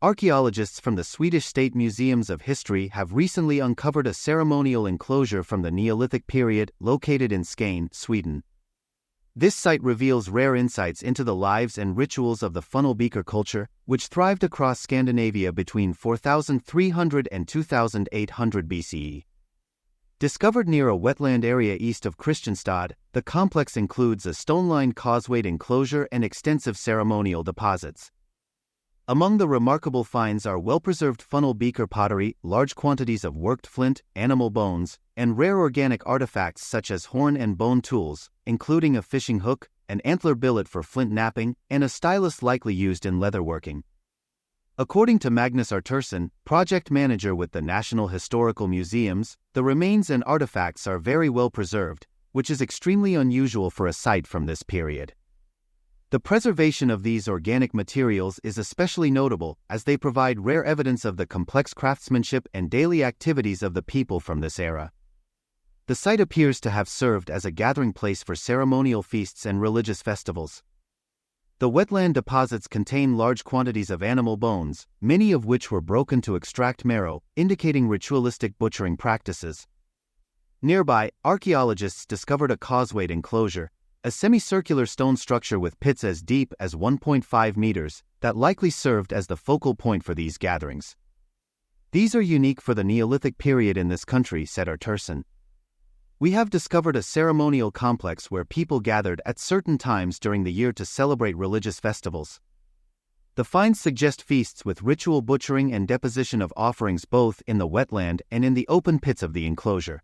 Archaeologists from the Swedish State Museums of History have recently uncovered a ceremonial enclosure from the Neolithic period located in Skåne, Sweden. This site reveals rare insights into the lives and rituals of the funnel beaker culture, which thrived across Scandinavia between 4300 and 2800 BCE. Discovered near a wetland area east of Kristianstad, the complex includes a stone-lined causewayed enclosure and extensive ceremonial deposits. Among the remarkable finds are well-preserved funnel beaker pottery, large quantities of worked flint, animal bones, and rare organic artifacts such as horn and bone tools, including a fishing hook, an antler billet for flint knapping, and a stylus likely used in leatherworking. According to Magnus Artursson, project manager with the National Historical Museums, the remains and artifacts are very well preserved, which is extremely unusual for a site from this period. The preservation of these organic materials is especially notable as they provide rare evidence of the complex craftsmanship and daily activities of the people from this era. The site appears to have served as a gathering place for ceremonial feasts and religious festivals. The wetland deposits contain large quantities of animal bones, many of which were broken to extract marrow, indicating ritualistic butchering practices. Nearby, archaeologists discovered a causewayed enclosure, a semicircular stone structure with pits as deep as 1.5 meters, that likely served as the focal point for these gatherings. These are unique for the Neolithic period in this country, said Artursson. We have discovered a ceremonial complex where people gathered at certain times during the year to celebrate religious festivals. The finds suggest feasts with ritual butchering and deposition of offerings both in the wetland and in the open pits of the enclosure.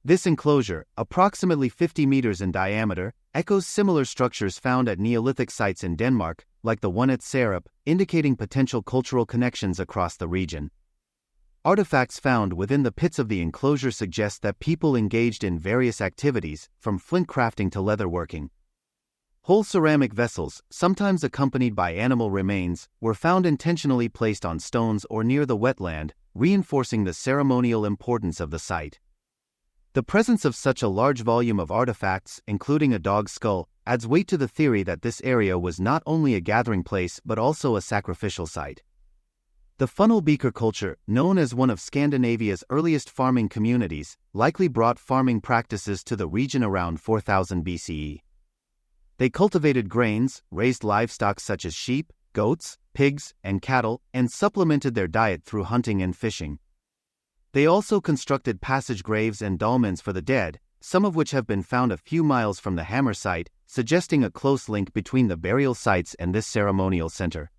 This enclosure, approximately 50 meters in diameter, echoes similar structures found at Neolithic sites in Denmark, like the one at Serup, indicating potential cultural connections across the region. Artifacts found within the pits of the enclosure suggest that people engaged in various activities, from flint crafting to leatherworking. Whole ceramic vessels, sometimes accompanied by animal remains, were found intentionally placed on stones or near the wetland, reinforcing the ceremonial importance of the site. The presence of such a large volume of artifacts, including a dog's skull, adds weight to the theory that this area was not only a gathering place but also a sacrificial site. The funnel beaker culture, known as one of Scandinavia's earliest farming communities, likely brought farming practices to the region around 4000 BCE. They cultivated grains, raised livestock such as sheep, goats, pigs, and cattle, and supplemented their diet through hunting and fishing. They also constructed passage graves and dolmens for the dead, some of which have been found a few miles from the Hammer site, suggesting a close link between the burial sites and this ceremonial center.